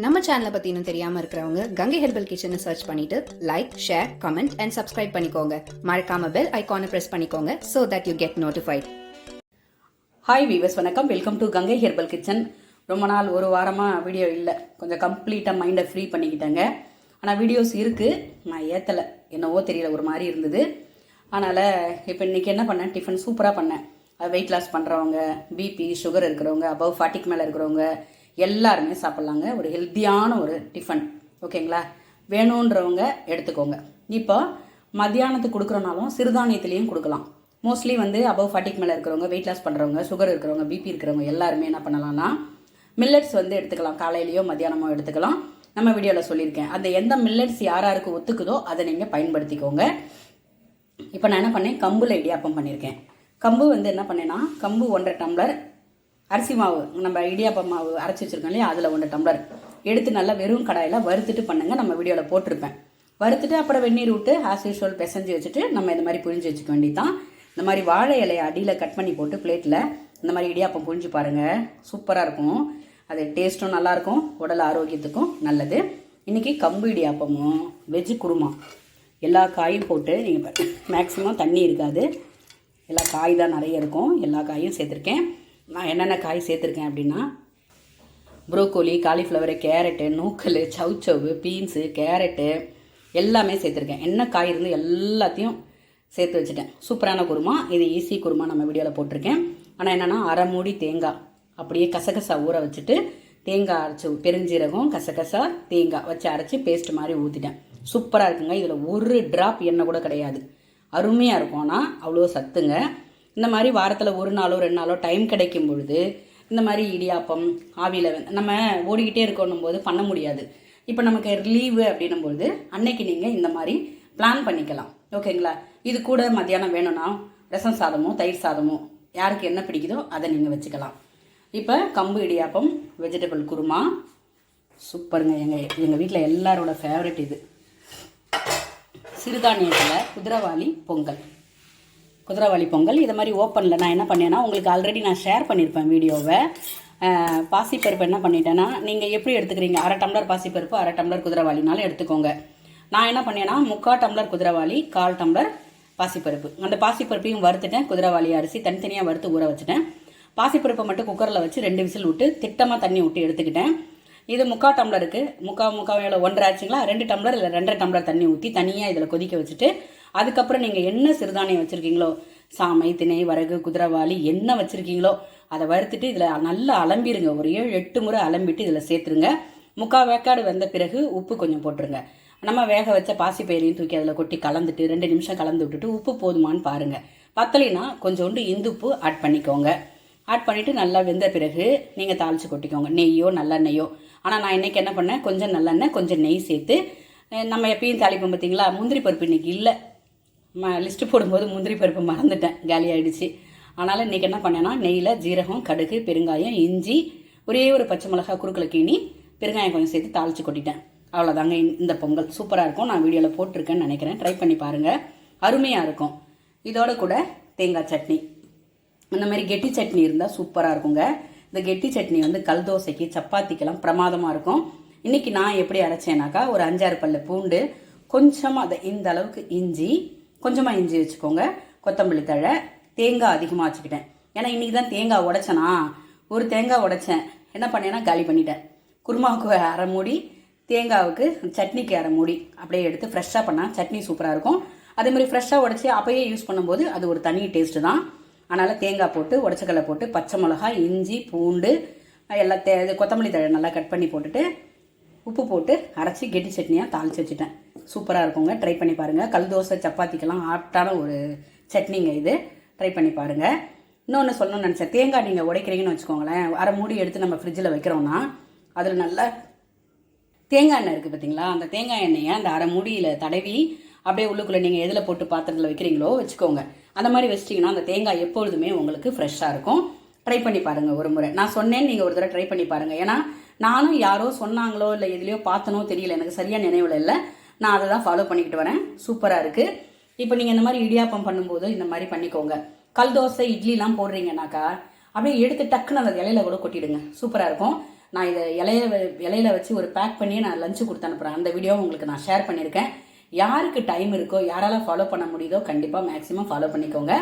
நம்ம சேனலை பற்றி இன்னும் தெரியாமல் இருக்கிறவங்க கங்கை ஹெர்பல் கிச்சனை சர்ச் பண்ணிட்டு like, share, comment and subscribe பண்ணிக்கோங்க. மறக்காம பெல் ஐகானை ப்ரெஸ் பண்ணிக்கோங்க so that you get notified. Hi viewers, வணக்கம். Welcome to Gangai herbal kitchen. ரொம்ப நாள், ஒரு வாரமாக வீடியோ இல்லை. கொஞ்சம் கம்ப்ளீட்டாக மைண்டை ஃப்ரீ பண்ணிக்கிட்டேங்க. ஆனால் வீடியோஸ் இருக்குது, நான் ஏற்றலை, என்னவோ தெரியல, ஒரு மாதிரி இருந்தது. அதனால் இப்போ இன்றைக்கி என்ன பண்ணேன், டிஃபன் சூப்பராக பண்ணேன். வெயிட் லாஸ் பண்ணுறவங்க, பிபி சுகர் இருக்கிறவங்க, அபவ் 40க்கு மேலே இருக்கிறவங்க எல்லாருமே சாப்பிட்லாங்க. ஒரு ஹெல்த்தியான ஒரு டிஃபன், ஓகேங்களா? வேணுன்றவங்க எடுத்துக்கோங்க. இப்போ மத்தியானத்துக்கு கொடுக்குறனாலும் சிறுதானியத்துலேயும் கொடுக்கலாம். மோஸ்ட்லி அபவ் 40க்கு மேலே இருக்கிறவங்க, வெயிட் லாஸ் பண்ணுறவங்க, சுகர் இருக்கிறவங்க, பிபி இருக்கிறவங்க எல்லாருமே என்ன பண்ணலாம்னா மில்லட்ஸ் எடுத்துக்கலாம். காலையிலையோ மத்தியானமோ எடுத்துக்கலாம். நம்ம வீடியோவில் சொல்லியிருக்கேன். அந்த எந்த மில்லட்ஸ் யாராருக்கு ஒத்துக்குதோ அதை நீங்கள் பயன்படுத்திக்கோங்க. இப்போ நான் என்ன பண்ணேன், கம்புல இடியாப்பம் பண்ணியிருக்கேன். கம்பு என்ன பண்ணேன்னா, கம்பு 1.5 டம்ளர், அரிசி மாவு நம்ம இடியாப்பம் மாவு அரைச்சி வச்சுருக்கோம் இல்லையா, அதில் 1 டம்ளர் எடுத்து நல்லா வெறும் கடாயில் வறுத்துட்டு பண்ணுங்கள். நம்ம வீடியோவில் போட்டிருப்பேன். வறுத்துட்டு அப்புறம் வெந்நீர் விட்டு ஆஸ் யூஷுவல் பிசைஞ்சு வச்சுட்டு நம்ம இந்த மாதிரி புழிஞ்சு வச்சுக்க வேண்டியதான். இந்த மாதிரி வாழை இலையை அடியில் கட் பண்ணி போட்டு பிளேட்டில் இந்த மாதிரி இடியாப்பம் புழிஞ்சு பாருங்கள், சூப்பராக இருக்கும். அது டேஸ்ட்டும் நல்லாயிருக்கும், உடல் ஆரோக்கியத்துக்கும் நல்லது. இன்றைக்கி கம்பு இடியாப்பமும் வெஜ்ஜு குருமா, எல்லா காயும் போட்டு, நீங்கள் மேக்ஸிமம் தண்ணி இருக்காது, எல்லா காய் தான் நிறைய இருக்கும். எல்லா காயும் சேர்த்துருக்கேன். நான் என்னென்ன காய் சேர்த்துருக்கேன் அப்படின்னா, ப்ரோக்கோலி, காலிஃப்ளவரு, கேரட்டு, நூக்கல், சவுச்சவு, பீன்ஸு, கேரட்டு எல்லாமே சேர்த்துருக்கேன். என்ன காய் இருந்து எல்லாத்தையும் சேர்த்து வச்சுட்டேன். சூப்பரான குருமா. இது ஈஸி குருமா, நம்ம வீடியோவில் போட்டிருக்கேன். ஆனால் என்னென்னா, அரை மூடி தேங்காய் அப்படியே கசகசா ஊற வச்சுட்டு தேங்காய் அரைச்சி, பெருஞ்சீரகம், கசகசா, தேங்காய் வச்சு அரைச்சி பேஸ்ட் மாதிரி ஊற்றிட்டேன். சூப்பராக இருக்குங்க. இதில் ஒரு டிராப் எண்ணெய் கூட கிடையாது. அருமையாக இருக்கும். ஆனால் அவ்வளோ சத்துங்க. இந்த மாதிரி வாரத்தில் 1 நாளோ 2 நாளோ டைம் கிடைக்கும் பொழுது இந்த மாதிரி இடியாப்பம் ஆவியில் நம்ம ஓடிக்கிட்டே இருக்கணும் போது பண்ண முடியாது. இப்போ நமக்கு லீவு அப்படின்னும்போது அன்னைக்கு நீங்கள் இந்த மாதிரி பிளான் பண்ணிக்கலாம், ஓகேங்களா? இது கூட மத்தியானம் வேணும்னா ரசம் சாதமோ தயிர் சாதமோ யாருக்கு என்ன பிடிக்குதோ அதை நீங்கள் வச்சுக்கலாம். இப்போ கம்பு இடியாப்பம், வெஜிடபிள் குருமா, சூப்பருங்க. எங்கள் வீட்டில் எல்லாரோட ஃபேவரட் இது. சிறுதானியத்தில் குதிரவாளி பொங்கல் இதை மாதிரி ஓப்பனில் நான் என்ன பண்ணேன்னா, உங்களுக்கு ஆல்ரெடி நான் ஷேர் பண்ணியிருப்பேன் வீடியோவை. பாசிப்பருப்பு என்ன பண்ணிட்டேன்னா, நீங்கள் எப்படி எடுத்துக்கிறீங்க, 1/2 டம்ளர் பாசிப்பருப்பு, 1/2 டம்ளர் குதிரவாளினாலும் எடுத்துக்கோங்க. நான் என்ன பண்ணேன்னா, 3/4 டம்ளர் குதிரவாளி, 1/4 டம்ளர் பாசிப்பருப்பு. அந்த பாசிப்பருப்பையும் வறுத்துட்டேன். குதிரவாளி அரிசி தனித்தனியாக வறுத்து ஊற வச்சுட்டேன். பாசிப்பருப்பை மட்டும் குக்கரில் வச்சு 2 விசில் விட்டு திட்டமாக தண்ணி விட்டு எடுத்துக்கிட்டேன். இது 3/4 டம்ளருக்கு முக்கால் 1.5 ஆச்சுங்களா, 2 டம்ளர் இல்லை 2.5 டம்ளர் தண்ணி ஊற்றி தனியாக இதில் கொதிக்க வச்சுட்டு, அதுக்கப்புறம் நீங்கள் என்ன சிறுதானியம் வச்சுருக்கீங்களோ, சாமை, திணை, வரகு, குதிரவாளி என்ன வச்சுருக்கீங்களோ அதை வறுத்துட்டு இதில் நல்லா அலம்பிடுங்க. ஒரு 7-8 முறை அலம்பிட்டு இதில் சேர்த்துருங்க. 3/4 வேக்காடு வந்த பிறகு உப்பு கொஞ்சம் போட்டுருங்க. நம்ம வேக வச்ச பாசிப்பயிரையும் தூக்கி அதில் கொட்டி கலந்துட்டு 2 நிமிஷம் கலந்து விட்டுட்டு உப்பு போதுமான்னு பாருங்கள். பத்தலைன்னா கொஞ்சோண்டு இந்துப்பு ஆட் பண்ணிக்கோங்க. ஆட் பண்ணிவிட்டு நல்லா வெந்த பிறகு நீங்கள் தாளித்து கொட்டிக்கோங்க. நெய்யோ நல்லெண்ணெய்யோ. ஆனால் நான் இன்றைக்கி என்ன பண்ணேன், கொஞ்சம் நல்லெண்ணெய் கொஞ்சம் நெய் சேர்த்து, நம்ம எப்பயும் தாளிப்போம் பார்த்தீங்களா. முந்திரி பருப்பு இன்றைக்கி இல்லை, லிஸ்ட்டு போடும்போது முந்திரி பருப்பு மறந்துட்டேன், காலி ஆகிடுச்சு. அதனால் இன்றைக்கி என்ன பண்ணேன்னா, நெய்யில் ஜீரகம், கடுகு, பெருங்காயம், இஞ்சி, ஒரே ஒரு பச்சை மிளகா குறுக்கில் கீனி பெருங்காயம் கொஞ்சம் சேர்த்து தாளித்து கொட்டிட்டேன். அவ்வளோதாங்க. இந்த பொங்கல் சூப்பராக இருக்கும். நான் வீடியோவில் போட்டிருக்கேன்னு நினைக்கிறேன். ட்ரை பண்ணி பாருங்கள், அருமையாக இருக்கும். இதோட கூட தேங்காய் சட்னி, இந்த மாதிரி கெட்டி சட்னி இருந்தால் சூப்பராக இருக்குங்க. இந்த கெட்டி சட்னி கல் தோசைக்கு, சப்பாத்திக்கெல்லாம் பிரமாதமாக இருக்கும். இன்றைக்கி நான் எப்படி அரைச்சேனாக்கா, ஒரு 5-6 பல்லு பூண்டு, கொஞ்சமாக அதை இந்த அளவுக்கு இஞ்சி, கொஞ்சமாக இஞ்சி வச்சுக்கோங்க, கொத்தமல்லி தழை, தேங்காய் அதிகமாக வச்சுக்கிட்டேன். ஏன்னா இன்றைக்கி தான் தேங்காய் உடைச்சேனா, ஒரு தேங்காய் உடைச்சேன். என்ன பண்ணேன்னா காலி பண்ணிட்டேன். குருமாவுக்கு 1/2 மூடி, தேங்காவுக்கு சட்னிக்கு 1/2 மூடி அப்படியே எடுத்து ஃப்ரெஷ்ஷாக பண்ணால் சட்னி சூப்பராக இருக்கும். அதேமாதிரி ஃப்ரெஷ்ஷாக உடைச்சி அப்போயே யூஸ் பண்ணும்போது அது ஒரு தனி டேஸ்ட்டு தான். அதனால் தேங்காய் போட்டு, உடச்சக்கல்லை போட்டு, பச்சை மிளகா, இஞ்சி, பூண்டு எல்லாம் கொத்தமல்லி தழை நல்லா கட் பண்ணி போட்டுட்டு உப்பு போட்டு அரைச்சி கெட்டி சட்னியாக தாளித்து வச்சுட்டேன். சூப்பராக இருக்குங்க. ட்ரை பண்ணி பாருங்கள். கல் தோசை சப்பாத்திக்கெல்லாம் ஆப்டான ஒரு சட்னிங்க இது. ட்ரை பண்ணி பாருங்கள். இன்னொன்று சொல்லணும்னு நினச்சேன், தேங்காய் நீங்கள் உடைக்கிறீங்கன்னு வச்சுக்கோங்களேன், 1/2 மூடி எடுத்து நம்ம ஃப்ரிட்ஜில் வைக்கிறோன்னா அதில் நல்லா தேங்காய் எண்ணெய் இருக்குது பார்த்தீங்களா, அந்த தேங்காய் எண்ணெயை அந்த 1/2 மூடியில் தடவி அப்படியே உள்ளுக்குள்ளே நீங்கள் எதில் போட்டு பாத்திரத்தில் வைக்கிறீங்களோ வச்சுக்கோங்க. அந்த மாதிரி வச்சிட்டிங்கன்னா அந்த தேங்காய் எப்பொழுதுமே உங்களுக்கு ஃப்ரெஷ்ஷாக இருக்கும். ட்ரை பண்ணி பாருங்கள் ஒரு முறை. நான் சொன்னேன்னு நீங்கள் ஒரு தடவை ட்ரை பண்ணி பாருங்கள். ஏன்னா நானும் யாரோ சொன்னாங்களோ இல்லை எதுலையோ பார்த்தனோ தெரியல, எனக்கு சரியாக நினைவில் இல்லை. நான் அதை தான் ஃபாலோ பண்ணிக்கிட்டு வரேன். சூப்பராக இருக்குது. இப்போ நீங்கள் இந்த மாதிரி இடியாப்பம் பண்ணும்போது இந்த மாதிரி பண்ணிக்கோங்க. கல் தோசை, இட்லிலாம் போடுறீங்கன்னாக்கா அப்படியே எடுத்து டக்குன்னு அந்த இலையில கூட கொட்டிடுங்க. சூப்பராக இருக்கும். நான் இதை இலையில வச்சு ஒரு பேக் பண்ணி நான் லஞ்சு கொடுத்து அனுப்புகிறேன். அந்த வீடியோ உங்களுக்கு நான் ஷேர் பண்ணியிருக்கேன். யாருக்கு டைம் இருக்கோ, யாரால ஃபாலோ பண்ண முடியுதோ கண்டிப்பாக மேக்ஸிமம் ஃபாலோ பண்ணிக்கோங்க.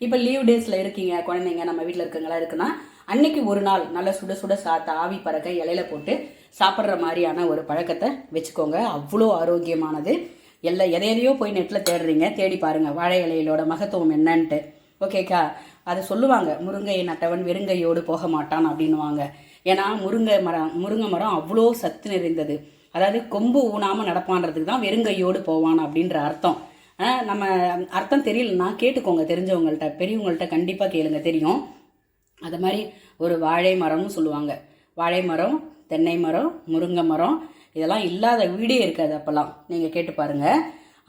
இப்போ லீவ் டேஸில் இருக்கீங்க, குழந்தைங்க நம்ம வீட்டில் இருக்கவங்களா இருக்குன்னா அன்னைக்கு ஒரு நாள் நல்ல சுட சுட ஆவி பறக்க இலையில போட்டு சாப்பிட்ற மாதிரியான ஒரு பழக்கத்தை வச்சுக்கோங்க. அவ்வளோ ஆரோக்கியமானது. எதையோ போய் நெட்டில் தேடுறீங்க, தேடி பாருங்கள் வாழை இலையிலோட மகத்துவம் என்னன்ட்டு. ஓகேக்கா? அதை சொல்லுவாங்க, முருங்கை நட்டவன் வெறுங்கையோடு போக மாட்டான் அப்படின்னுவாங்க. ஏன்னா முருங்கை மரம் அவ்வளோ சத்து நிறைந்தது. அதாவது கொம்பு ஊனாமல் நடப்பான்றதுக்கு தான் வெறுங்கையோடு போவான் அப்படின்ற அர்த்தம். நம்ம அர்த்தம் தெரியலன்னா கேட்டுக்கோங்க, தெரிஞ்சவங்கள்ட்ட, பெரியவங்கள்ட்ட கண்டிப்பாக கேளுங்க, தெரியும். அது மாதிரி ஒரு வாழை மரம்னு சொல்லுவாங்க. வாழை மரம், தென்னை மரம், முருங்கை மரம் இதெல்லாம் இல்லாத வீடே இருக்காது அப்போல்லாம். நீங்கள் கேட்டு பாருங்கள்.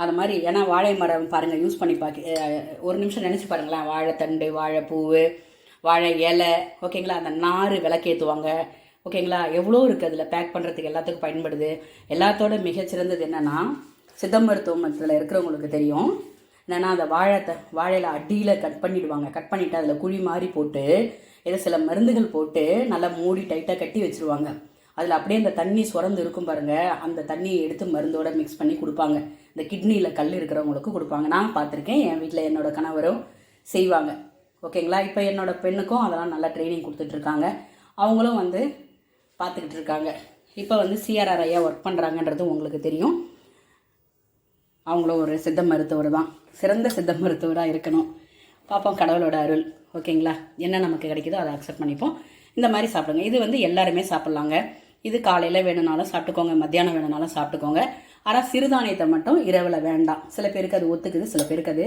அது மாதிரி ஏன்னா வாழை மரம் பாருங்கள், யூஸ் பண்ணி ஒரு நிமிஷம் நினச்சி பாருங்களேன். வாழைத்தண்டு, வாழைப்பூவு, வாழை இலை, ஓகேங்களா? அந்த நார் விளக்கேற்றுவாங்க, ஓகேங்களா? எவ்வளோ இருக்குது அதில், பேக் பண்ணுறதுக்கு எல்லாத்துக்கும் பயன்படுது. எல்லாத்தோட மிகச்சிறந்தது என்னென்னா, சித்த மருத்துவத்தில் இருக்கிறவங்களுக்கு தெரியும் என்னென்னா, அந்த வாழையில் அடியில் கட் பண்ணிவிடுவாங்க. கட் பண்ணிவிட்டு அதில் குழி மாதிரி போட்டு இதை சில மருந்துகள் போட்டு நல்லா மூடி டைட்டாக கட்டி வச்சுருவாங்க. அதில் அப்படியே அந்த தண்ணி சுரந்து இருக்கும் பாருங்கள், அந்த தண்ணியை எடுத்து மருந்தோடு மிக்ஸ் பண்ணி கொடுப்பாங்க. இந்த கிட்னியில் கல் இருக்கிறவங்களுக்கு கொடுப்பாங்க. நான் பார்த்துருக்கேன், என் வீட்டில் என்னோட கணவரும் செய்வாங்க. ஓகேங்களா? இப்போ என்னோட பெண்ணுக்கும் அதெல்லாம் நல்லா ட்ரைனிங் கொடுத்துட்ருக்காங்க. அவங்களும் வந்து பார்த்துக்கிட்டு இருக்காங்க. இப்போ வந்து சிஆர்ஆர் ஐயா ஒர்க் பண்ணுறாங்கன்றது உங்களுக்கு தெரியும். அவங்களும் ஒரு சித்த மருத்துவர் தான், சிறந்த சித்த மருத்துவராக இருக்கணும். பார்ப்போம், கடவுளோட அருள். ஓகேங்களா? என்ன நமக்கு கிடைக்குதோ அதை அக்செப்ட் பண்ணிப்போம். இந்த மாதிரி சாப்பிடுங்க. இது வந்து எல்லாருமே சாப்பிட்லாங்க. இது காலையில் வேணும்னாலும் சாப்பிட்டுக்கோங்க, மத்தியானம் வேணும்னாலும் சாப்பிட்டுக்கோங்க. ஆனால் சிறுதானியத்தை மட்டும் இரவில் வேண்டாம். சில பேருக்கு அது ஒத்துக்குது, சில பேருக்கு அது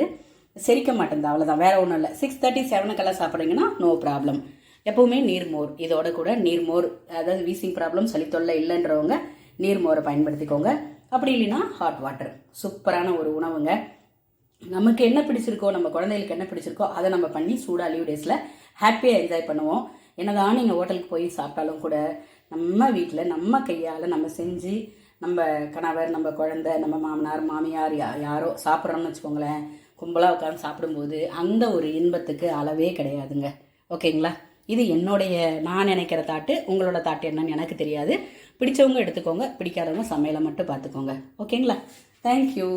செரிக்க மாட்டேங்குது, அவ்வளோதான், வேறு ஒன்றும் இல்லை. 6:30 7 சாப்பிட்றீங்கன்னா நோ ப்ராப்ளம். எப்போவுமே நீர்மோர், இதோட கூட நீர்மோர், அதாவது வீசிங் ப்ராப்ளம், சளி தொல்லை இல்லைன்றவங்க நீர்மோரை பயன்படுத்திக்கோங்க. அப்படி இல்லைன்னா ஹாட் வாட்டர். சூப்பரான ஒரு உணவுங்க. நமக்கு என்ன பிடிச்சிருக்கோ, நம்ம குழந்தைகளுக்கு என்ன பிடிச்சிருக்கோ அதை நம்ம பண்ணி சூடாக லீவ் டேஸில் ஹாப்பியாக என்ஜாய் பண்ணுவோம். என்னதான் நீங்கள் ஹோட்டலுக்கு போய் சாப்பிட்டாலும் கூட நம்ம வீட்டில் நம்ம கையால் நம்ம செஞ்சு நம்ம கணவர், நம்ம குழந்தை, நம்ம மாமனார் மாமியார் யாரோ சாப்பிட்றோன்னு வச்சுக்கோங்களேன், கும்பலாக உட்காந்து சாப்பிடும்போது அந்த ஒரு இன்பத்துக்கு அளவே கிடையாதுங்க. ஓகேங்களா? இது நான் நினைக்கிற தாட்டு. உங்களோட தாட்டு என்னன்னு எனக்கு தெரியாது. பிடிச்சவங்க எடுத்துக்கோங்க, பிடிக்காதவங்க சமையலை மட்டும் பார்த்துக்கோங்க. ஓகேங்களா? தேங்க்யூ.